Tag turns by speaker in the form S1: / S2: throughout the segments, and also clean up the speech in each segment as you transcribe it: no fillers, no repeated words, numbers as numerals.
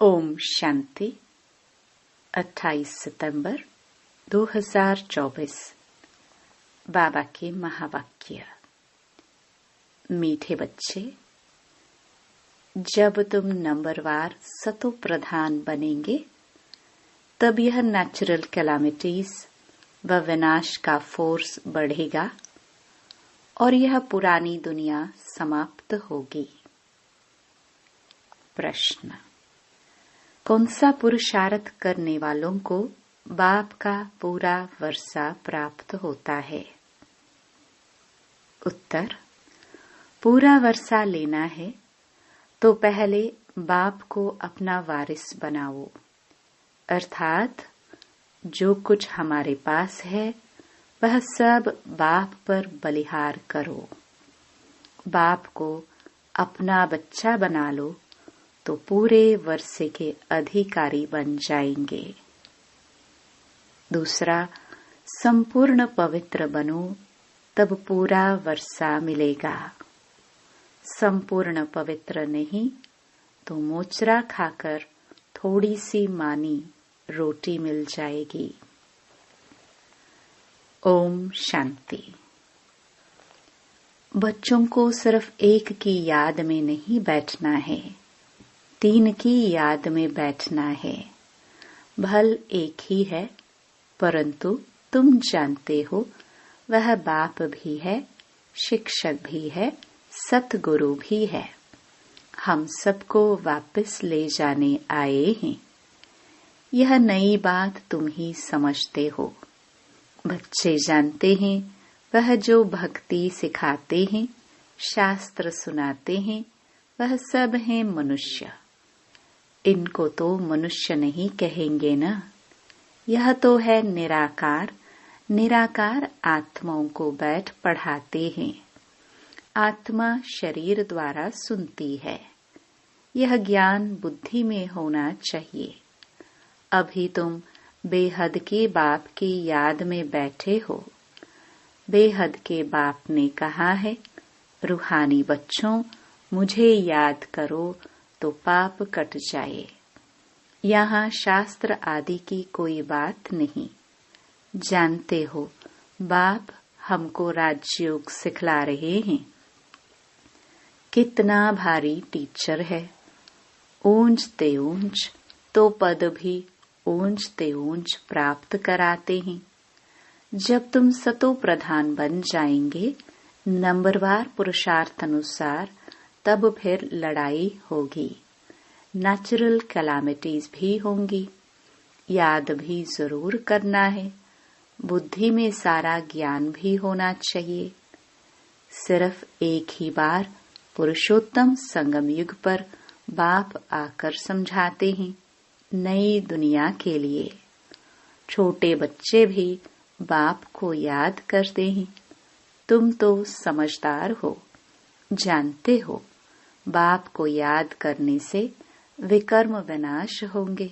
S1: ओम शांति 28 सितंबर 2024। बाबा के महावाक्य। मीठे बच्चे, जब तुम नंबरवार सतो प्रधान बनेंगे तब यह नेचुरल कैलामिटीज व विनाश का फोर्स बढ़ेगा और यह पुरानी दुनिया समाप्त होगी। प्रश्न: कौन सा पुरुषार्थ करने वालों को बाप का पूरा वर्षा प्राप्त होता है? उत्तर: पूरा वर्षा लेना है तो पहले बाप को अपना वारिस बनाओ, अर्थात जो कुछ हमारे पास है वह सब बाप पर बलिहार करो। बाप को अपना बच्चा बना लो तो पूरे वर्षे के अधिकारी बन जाएंगे। दूसरा, संपूर्ण पवित्र बनो तब पूरा वर्षा मिलेगा। संपूर्ण पवित्र नहीं तो मोचरा खाकर थोड़ी सी मानी रोटी मिल जाएगी। ओम शांति। बच्चों को सिर्फ एक की याद में नहीं बैठना है, 3 की याद में बैठना है। भल एक ही है, परंतु तुम जानते हो वह बाप भी है, शिक्षक भी है, सतगुरु भी है। हम सबको वापस ले जाने आए हैं। यह नई बात तुम ही समझते हो। बच्चे जानते हैं वह जो भक्ति सिखाते हैं, शास्त्र सुनाते हैं, वह सब हैं मनुष्य। इनको तो मनुष्य नहीं कहेंगे ना। यह तो है निराकार। निराकार आत्माओं को बैठ पढ़ाते हैं। आत्मा शरीर द्वारा सुनती है। यह ज्ञान बुद्धि में होना चाहिए। अभी तुम बेहद के बाप की याद में बैठे हो। बेहद के बाप ने कहा है, रूहानी बच्चों, मुझे याद करो तो पाप कट जाए। यहाँ शास्त्र आदि की कोई बात नहीं। जानते हो बाप हमको राजयोग सिखला रहे हैं। कितना भारी टीचर है। ऊंचते ऊंच तो पद भी ऊंचते ऊंच प्राप्त कराते हैं। जब तुम सतो प्रधान बन जाएंगे नंबरवार पुरुषार्थ अनुसार, तब फिर लड़ाई होगी, नेचुरल कैलामिटीज भी होंगी। याद भी जरूर करना है। बुद्धि में सारा ज्ञान भी होना चाहिए। सिर्फ एक ही बार पुरुषोत्तम संगम युग पर बाप आकर समझाते हैं, नई दुनिया के लिए। छोटे बच्चे भी बाप को याद करते हैं। तुम तो समझदार हो, जानते हो बाप को याद करने से विकर्म विनाश होंगे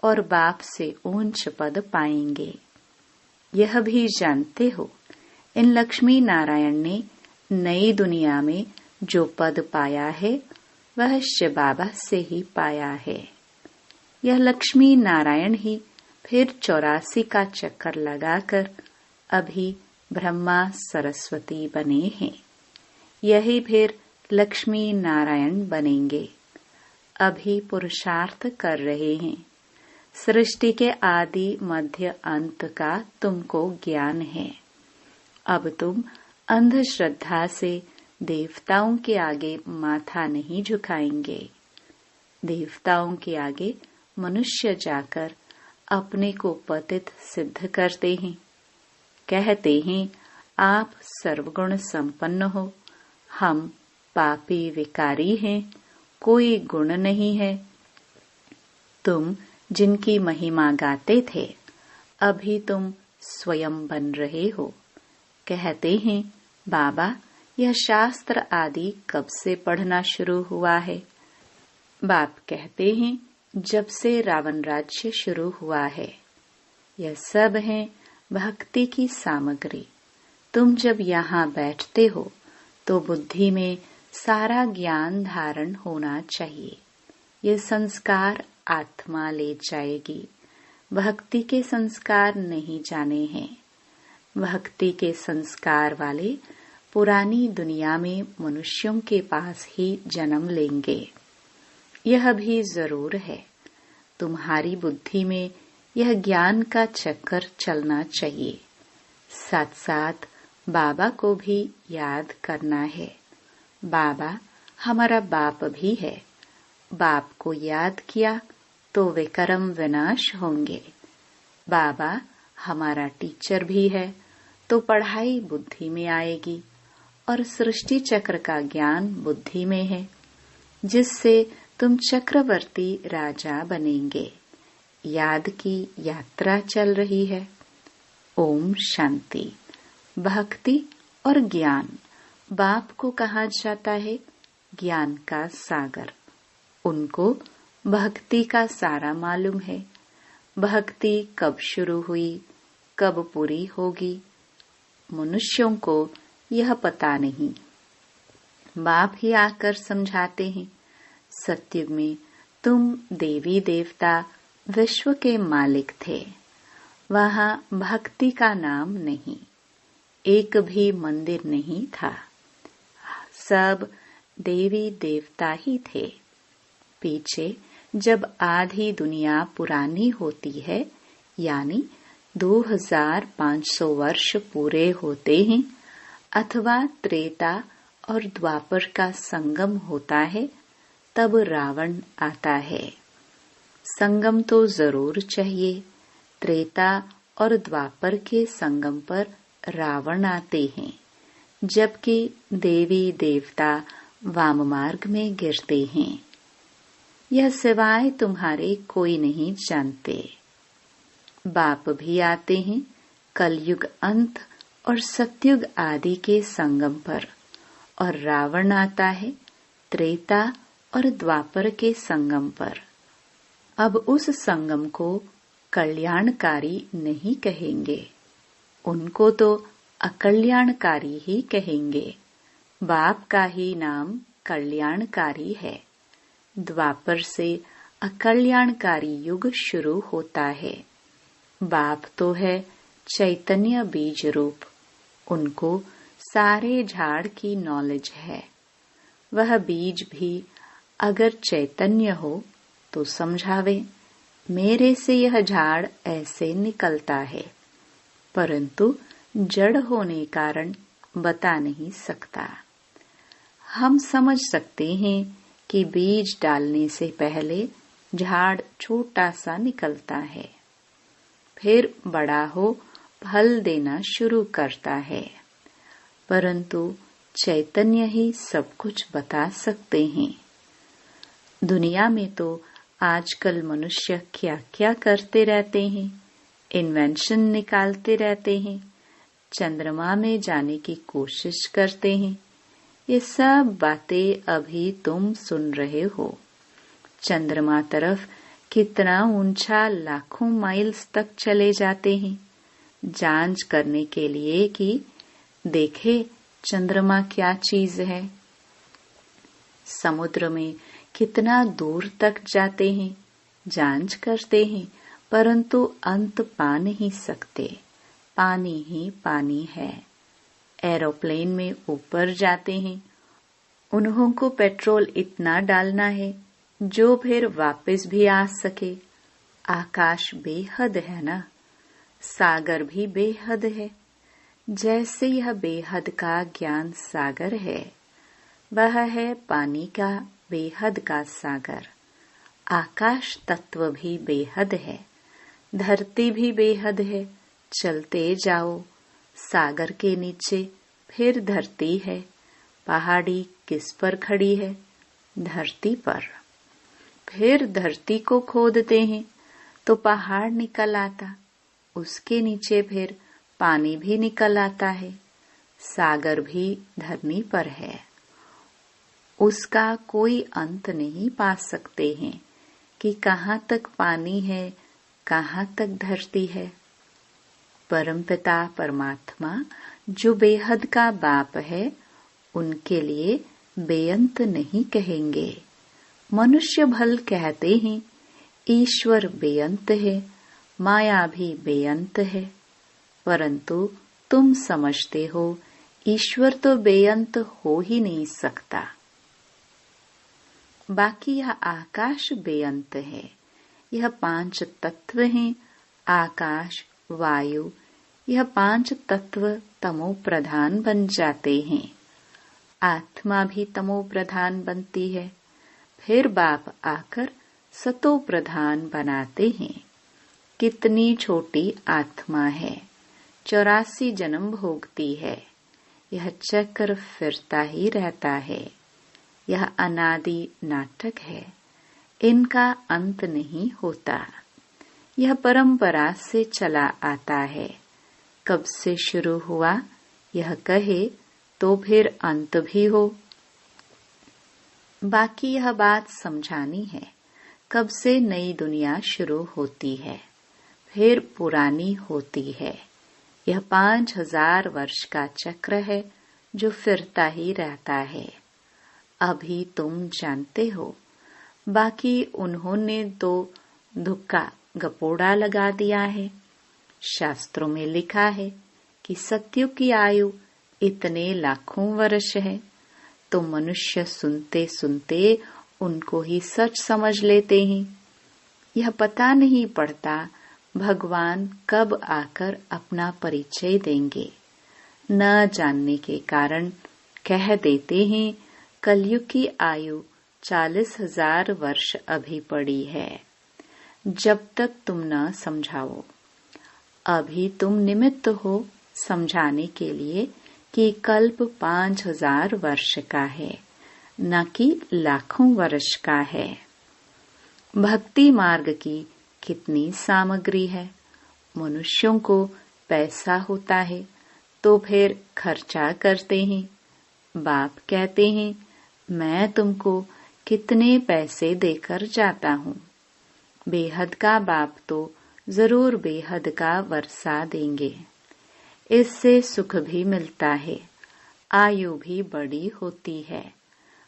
S1: और बाप से ऊंच पद पाएंगे। यह भी जानते हो इन लक्ष्मी नारायण ने नई दुनिया में जो पद पाया है वह शिव बाबा से ही पाया है। यह लक्ष्मी नारायण ही फिर 84 का चक्कर लगाकर अभी ब्रह्मा सरस्वती बने हैं। यही फिर लक्ष्मी नारायण बनेंगे। अभी पुरुषार्थ कर रहे हैं। सृष्टि के आदि मध्य अंत का तुमको ज्ञान है। अब तुम अंधश्रद्धा से देवताओं के आगे माथा नहीं झुकाएंगे। देवताओं के आगे मनुष्य जाकर अपने को पतित सिद्ध करते हैं। कहते हैं आप सर्वगुण संपन्न हो, हम पापी विकारी हैं, कोई गुण नहीं है। तुम जिनकी महिमा गाते थे, अभी तुम स्वयं बन रहे हो। कहते हैं बाबा, यह शास्त्र आदि कब से पढ़ना शुरू हुआ है? बाप कहते हैं जब से रावण राज्य शुरू हुआ है। यह सब है भक्ति की सामग्री। तुम जब यहाँ बैठते हो तो बुद्धि में सारा ज्ञान धारण होना चाहिए। ये संस्कार आत्मा ले जाएगी। भक्ति के संस्कार नहीं जाने हैं। भक्ति के संस्कार वाले पुरानी दुनिया में मनुष्यों के पास ही जन्म लेंगे। यह भी जरूर है, तुम्हारी बुद्धि में यह ज्ञान का चक्कर चलना चाहिए। साथ साथ बाबा को भी याद करना है। बाबा हमारा बाप भी है। बाप को याद किया तो विकर्म विनाश होंगे। बाबा हमारा टीचर भी है, तो पढ़ाई बुद्धि में आएगी और सृष्टि चक्र का ज्ञान बुद्धि में है, जिससे तुम चक्रवर्ती राजा बनेंगे। याद की यात्रा चल रही है। ओम शांति। भक्ति और ज्ञान बाप को कहा जाता है ज्ञान का सागर। उनको भक्ति का सारा मालूम है। भक्ति कब शुरू हुई, कब पूरी होगी, मनुष्यों को यह पता नहीं। बाप ही आकर समझाते हैं, सत्युग में तुम देवी देवता विश्व के मालिक थे। वहाँ भक्ति का नाम नहीं, एक भी मंदिर नहीं था। सब देवी देवता ही थे। पीछे जब आधी दुनिया पुरानी होती है, यानी 2500 वर्ष पूरे होते हैं, अथवा त्रेता और द्वापर का संगम होता है, तब रावण आता है। संगम तो जरूर चाहिए। त्रेता और द्वापर के संगम पर रावण आते हैं, जबकि देवी देवता वाम मार्ग में गिरते हैं। यह सिवाय तुम्हारे कोई नहीं जानते। बाप भी आते हैं कलयुग अंत और सतयुग आदि के संगम पर, और रावण आता है त्रेता और द्वापर के संगम पर। अब उस संगम को कल्याणकारी नहीं कहेंगे, उनको तो अकल्याणकारी ही कहेंगे। बाप का ही नाम कल्याणकारी है। द्वापर से अकल्याणकारी युग शुरू होता है। बाप तो है चैतन्य बीज रूप, उनको सारे झाड़ की नॉलेज है। वह बीज भी अगर चैतन्य हो तो समझावे, मेरे से यह झाड़ ऐसे निकलता है, परंतु जड़ होने कारण बता नहीं सकता। हम समझ सकते हैं कि बीज डालने से पहले झाड़ छोटा सा निकलता है, फिर बड़ा हो फल देना शुरू करता है, परंतु चैतन्य ही सब कुछ बता सकते हैं। दुनिया में तो आजकल मनुष्य क्या क्या करते रहते हैं, इन्वेंशन निकालते रहते हैं, चंद्रमा में जाने की कोशिश करते हैं। ये सब बातें अभी तुम सुन रहे हो। चंद्रमा तरफ कितना ऊंचा लाखों माइल्स तक चले जाते हैं, जांच करने के लिए कि देखे चंद्रमा क्या चीज है। समुद्र में कितना दूर तक जाते हैं, जांच करते हैं, परंतु अंत पा नहीं सकते। पानी ही पानी है। एरोप्लेन में ऊपर जाते हैं, उन्हों को पेट्रोल इतना डालना है जो फिर वापस भी आ सके। आकाश बेहद है ना, सागर भी बेहद है। जैसे यह बेहद का ज्ञान सागर है, वह है पानी का बेहद का सागर। आकाश तत्व भी बेहद है, धरती भी बेहद है। चलते जाओ, सागर के नीचे फिर धरती है। पहाड़ी किस पर खड़ी है? धरती पर। फिर धरती को खोदते हैं तो पहाड़ निकल आता, उसके नीचे फिर पानी भी निकल आता है। सागर भी धरनी पर है, उसका कोई अंत नहीं पा सकते हैं कि कहाँ तक पानी है, कहाँ तक धरती है। परमपिता परमात्मा जो बेहद का बाप है, उनके लिए बेअंत नहीं कहेंगे। मनुष्य भल कहते हैं ईश्वर बेअंत है, माया भी बेअंत है, परंतु तुम समझते हो ईश्वर तो बेअंत हो ही नहीं सकता। बाकी यह आकाश बेअंत है। यह 5 तत्व हैं, आकाश, वायु, यह 5 तत्व तमो प्रधान बन जाते हैं। आत्मा भी तमो प्रधान बनती है। फिर बाप आकर सतो प्रधान बनाते हैं। कितनी छोटी आत्मा है, 84 जन्म भोगती है। यह चक्र फिरता ही रहता है। यह अनादि नाटक है, इनका अंत नहीं होता। यह परंपरा से चला आता है। कब से शुरू हुआ यह कहे तो फिर अंत भी हो। बाकी यह बात समझानी है, कब से नई दुनिया शुरू होती है, फिर पुरानी होती है। यह 5000 वर्ष का चक्र है जो फिरता ही रहता है। अभी तुम जानते हो, बाकी उन्होंने तो धुक्का गपोड़ा लगा दिया है। शास्त्रों में लिखा है कि सत्युग की आयु इतने लाखों वर्ष है, तो मनुष्य सुनते सुनते उनको ही सच समझ लेते हैं। यह पता नहीं पड़ता भगवान कब आकर अपना परिचय देंगे। न जानने के कारण कह देते हैं कलयुग की आयु 40,000 वर्ष अभी पड़ी है। जब तक तुम न समझाओ, अभी तुम निमित्त हो समझाने के लिए कि कल्प 5000 वर्ष का है, न कि लाखों वर्ष का है। भक्ति मार्ग की कितनी सामग्री है। मनुष्यों को पैसा होता है तो फिर खर्चा करते हैं। बाप कहते हैं मैं तुमको कितने पैसे देकर जाता हूँ। बेहद का बाप तो जरूर बेहद का वर्षा देंगे। इससे सुख भी मिलता है, आयु भी बड़ी होती है।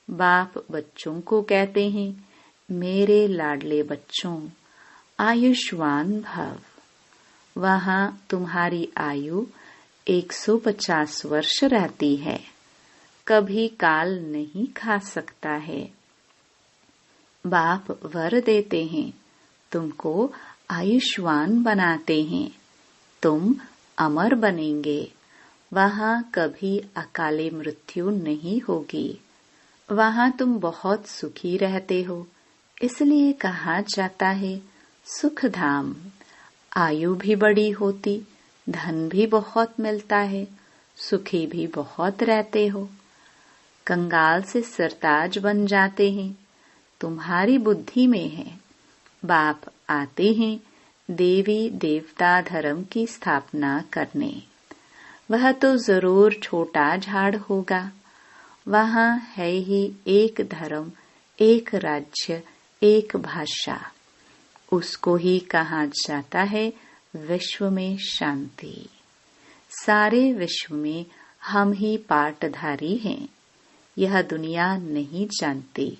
S1: बाप बच्चों को कहते हैं मेरे लाडले बच्चों, आयुष्मान भव। वहाँ तुम्हारी आयु 150 वर्ष रहती है, कभी काल नहीं खा सकता है। बाप वर देते हैं, तुमको आयुष्मान बनाते हैं, तुम अमर बनेंगे। वहाँ कभी अकाले मृत्यु नहीं होगी। वहाँ तुम बहुत सुखी रहते हो, इसलिए कहा जाता है सुख धाम। आयु भी बड़ी होती, धन भी बहुत मिलता है, सुखी भी बहुत रहते हो। कंगाल से सरताज बन जाते हैं, तुम्हारी बुद्धि में है। बाप आते हैं देवी देवता धर्म की स्थापना करने। वह तो जरूर छोटा झाड़ होगा। वहाँ है ही एक धर्म, एक राज्य, एक भाषा। उसको ही कहा जाता है विश्व में शांति। सारे विश्व में हम ही पाटधारी हैं। यह दुनिया नहीं जानती।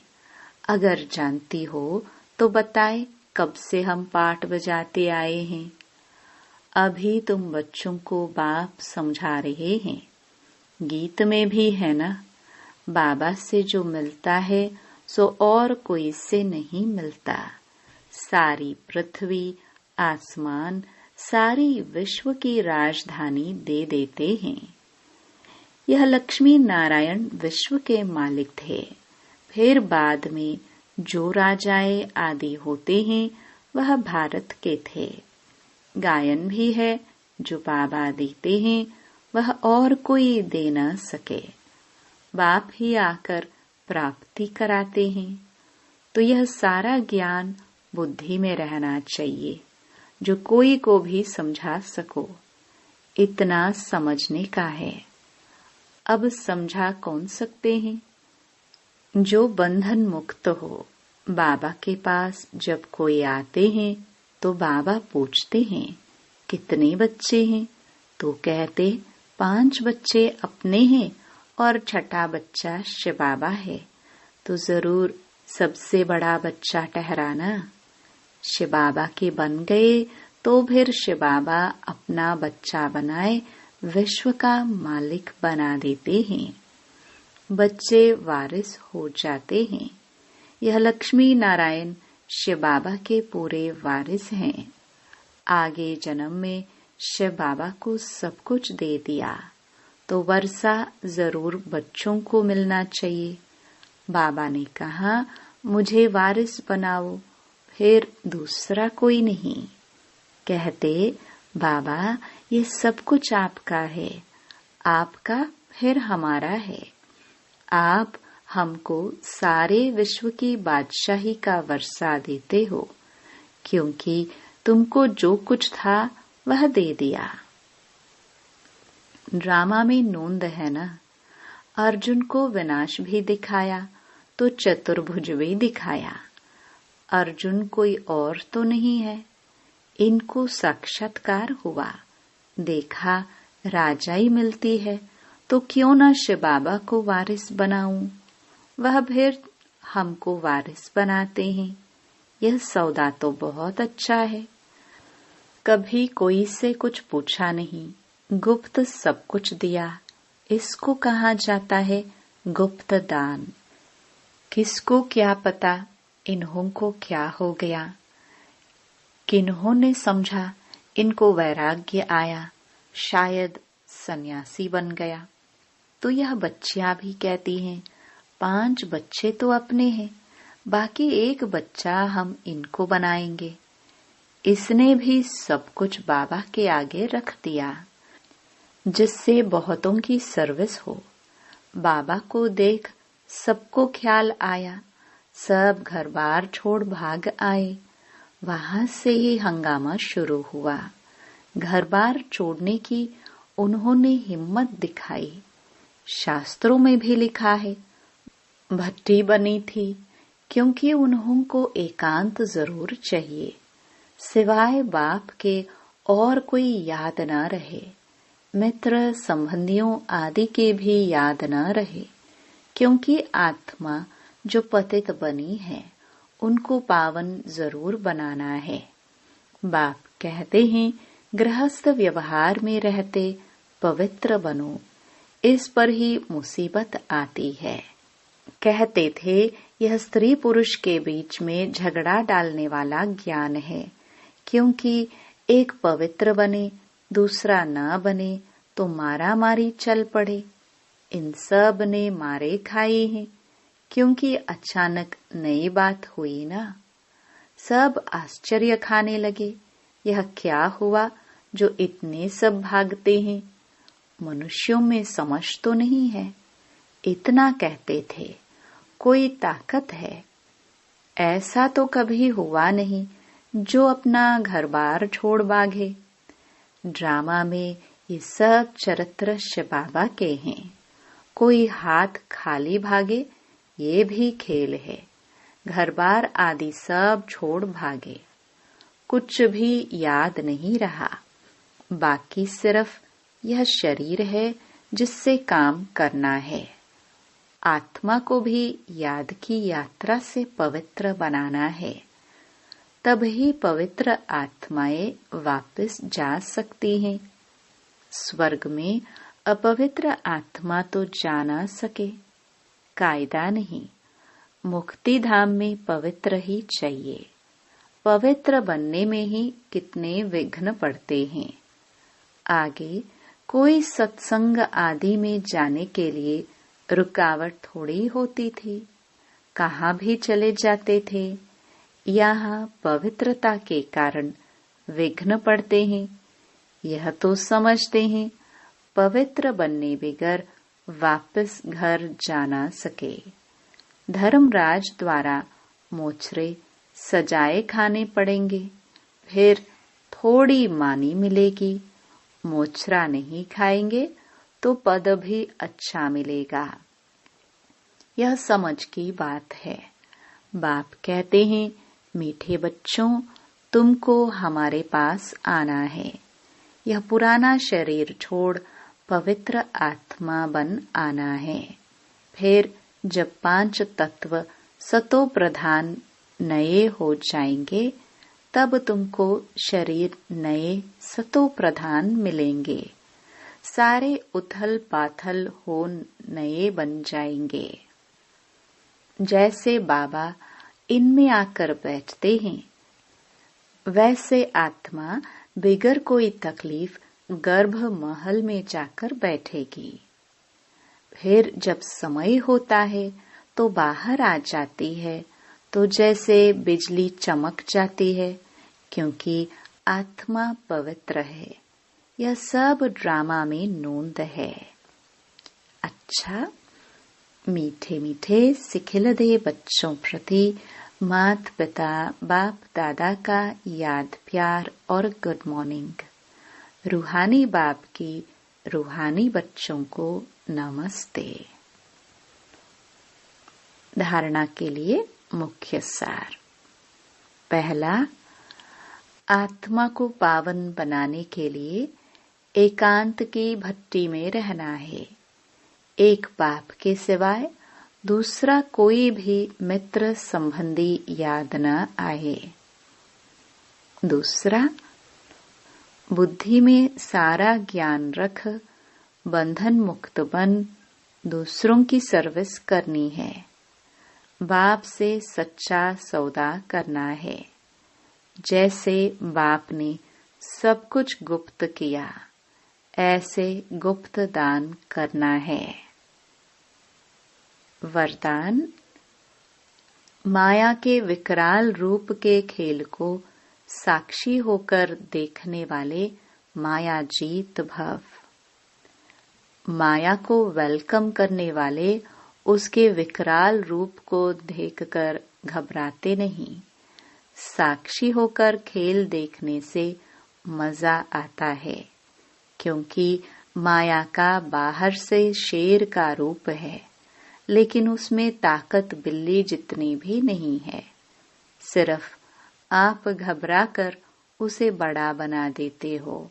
S1: अगर जानती हो तो बताए कब से हम पाट बजाते आए हैं। अभी तुम बच्चों को बाप समझा रहे हैं। गीत में भी है ना, बाबा से जो मिलता है सो और कोई से नहीं मिलता। सारी पृथ्वी, आसमान, सारी विश्व की राजधानी दे देते हैं। यह लक्ष्मी नारायण विश्व के मालिक थे। फिर बाद में जो राजाए आदि होते हैं वह भारत के थे। गायन भी है जो बाबा देते हैं, वह और कोई दे न सके। बाप ही आकर प्राप्ति कराते हैं। तो यह सारा ज्ञान बुद्धि में रहना चाहिए, जो कोई को भी समझा सको। इतना समझने का है। अब समझा कौन सकते हैं? जो बंधन मुक्त हो। बाबा के पास जब कोई आते हैं तो बाबा पूछते हैं कितने बच्चे हैं, तो कहते 5 बच्चे अपने हैं और छठा बच्चा शिव बाबा है। तो जरूर सबसे बड़ा बच्चा ठहराना। शिव बाबा के बन गए तो फिर शिव बाबा अपना बच्चा बनाए विश्व का मालिक बना देते हैं। बच्चे वारिस हो जाते हैं। यह लक्ष्मी नारायण शिव बाबा के पूरे वारिस हैं। आगे जन्म में शिव बाबा को सब कुछ दे दिया तो वर्षा जरूर बच्चों को मिलना चाहिए। बाबा ने कहा मुझे वारिस बनाओ, फिर दूसरा कोई नहीं। कहते बाबा ये सब कुछ आपका है, आपका फिर हमारा है। आप हमको सारे विश्व की बादशाही का वर्षा देते हो, क्योंकि तुमको जो कुछ था वह दे दिया। ड्रामा में नोंद है ना, अर्जुन को विनाश भी दिखाया तो चतुर्भुज भी दिखाया। अर्जुन कोई और तो नहीं है, इनको साक्षात्कार हुआ। देखा राजाई मिलती है तो क्यों न शिव बाबा को वारिस बनाऊं, वह फिर हमको वारिस बनाते हैं। यह सौदा तो बहुत अच्छा है। कभी कोई से कुछ पूछा नहीं, गुप्त सब कुछ दिया। इसको कहा जाता है गुप्त दान। किसको क्या पता इन्हों को क्या हो गया, किन्होंने समझा इनको वैराग्य आया, शायद सन्यासी बन गया। तो यह बच्चियां भी कहती हैं 5 बच्चे तो अपने हैं, बाकी 1 बच्चा हम इनको बनाएंगे। इसने भी सब कुछ बाबा के आगे रख दिया, जिससे बहुतों की सर्विस हो। बाबा को देख सबको ख्याल आया, सब घर बार छोड़ भाग आए। वहां से ही हंगामा शुरू हुआ। घर बार छोड़ने की उन्होंने हिम्मत दिखाई। शास्त्रों में भी लिखा है भट्टी बनी थी, क्योंकि उन्हों को एकांत जरूर चाहिए, सिवाय बाप के और कोई याद न रहे, मित्र संबंधियों आदि के भी याद न रहे, क्योंकि आत्मा जो पतित बनी है उनको पावन जरूर बनाना है। बाप कहते हैं गृहस्थ व्यवहार में रहते पवित्र बनो, इस पर ही मुसीबत आती है। कहते थे यह स्त्री पुरुष के बीच में झगड़ा डालने वाला ज्ञान है, क्योंकि एक पवित्र बने दूसरा न बने तो मारा मारी चल पड़े। इन सब ने मारे खाए हैं, क्योंकि अचानक नई बात हुई ना। सब आश्चर्य खाने लगे, यह क्या हुआ जो इतने सब भागते हैं, मनुष्यों में समझ तो नहीं है। इतना कहते थे कोई ताकत है, ऐसा तो कभी हुआ नहीं जो अपना घर बार छोड़ भागे। ड्रामा में ये सब चरित्र शिव बाबा के हैं। कोई हाथ खाली भागे ये भी खेल है। घर बार आदि सब छोड़ भागे, कुछ भी याद नहीं रहा, बाकी सिर्फ यह शरीर है जिससे काम करना है। आत्मा को भी याद की यात्रा से पवित्र बनाना है, तभी पवित्र आत्माएं वापस जा सकती हैं। स्वर्ग में अपवित्र आत्मा तो जा ना सके, कायदा नहीं। मुक्ति धाम में पवित्र ही चाहिए। पवित्र बनने में ही कितने विघ्न पड़ते हैं। आगे कोई सत्संग आदि में जाने के लिए रुकावट थोड़ी होती थी, कहाँ भी चले जाते थे। यहाँ पवित्रता के कारण विघ्न पड़ते हैं। यह तो समझते हैं पवित्र बनने बगैर वापस घर जाना सके। धर्मराज द्वारा मोचरे सजाए खाने पड़ेंगे, फिर थोड़ी मानी मिलेगी। मोचरा नहीं खाएंगे तो पद भी अच्छा मिलेगा। यह समझ की बात है। बाप कहते हैं मीठे बच्चों, तुमको हमारे पास आना है। यह पुराना शरीर छोड़ पवित्र आत्मा बन आना है। फिर जब 5 तत्व सतो प्रधान नए हो जाएंगे, तब तुमको शरीर नए सतो प्रधान मिलेंगे। सारे उथल पाथल हो नए बन जाएंगे। जैसे बाबा इनमें आकर बैठते हैं, वैसे आत्मा बिगर कोई तकलीफ गर्भ महल में जाकर बैठेगी। फिर जब समय होता है तो बाहर आ जाती है, तो जैसे बिजली चमक जाती है, क्योंकि आत्मा पवित्र है। यह सब ड्रामा में नोंद है। अच्छा, मीठे मीठे सिखिलदे बच्चों प्रति माता पिता बाप दादा का याद प्यार और गुड मॉर्निंग। रूहानी बाप की रूहानी बच्चों को नमस्ते। धारणा के लिए मुख्य सार। पहला, आत्मा को पावन बनाने के लिए एकांत की भट्टी में रहना है। एक बाप के सिवाय दूसरा कोई भी मित्र संबंधी याद न आए। दूसरा, बुद्धि में सारा ज्ञान रख बंधन मुक्त बन दूसरों की सर्विस करनी है। बाप से सच्चा सौदा करना है। जैसे बाप ने सब कुछ गुप्त किया, ऐसे गुप्त दान करना है। वरदान, माया के विकराल रूप के खेल को साक्षी होकर देखने वाले माया जीत भव। माया को वेलकम करने वाले उसके विकराल रूप को देखकर घबराते नहीं। साक्षी होकर खेल देखने से मजा आता है, क्योंकि माया का बाहर से शेर का रूप है, लेकिन उसमें ताकत बिल्ली जितनी भी नहीं है। सिर्फ आप घबरा कर उसे बड़ा बना देते हो।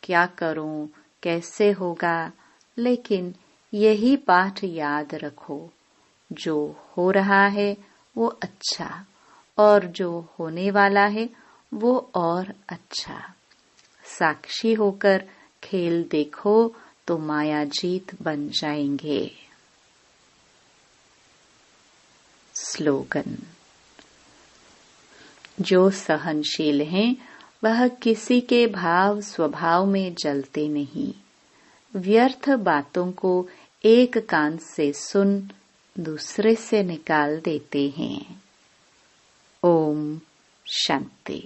S1: क्या करूं, कैसे होगा? लेकिन यही पाठ याद रखो, जो हो रहा है वो अच्छा, और जो होने वाला है वो और अच्छा। साक्षी होकर खेल देखो तो माया जीत बन जाएंगे। स्लोगन, जो सहनशील हैं वह किसी के भाव स्वभाव में जलते नहीं। व्यर्थ बातों को एक कान से सुन दूसरे से निकाल देते हैं। ओम शांति।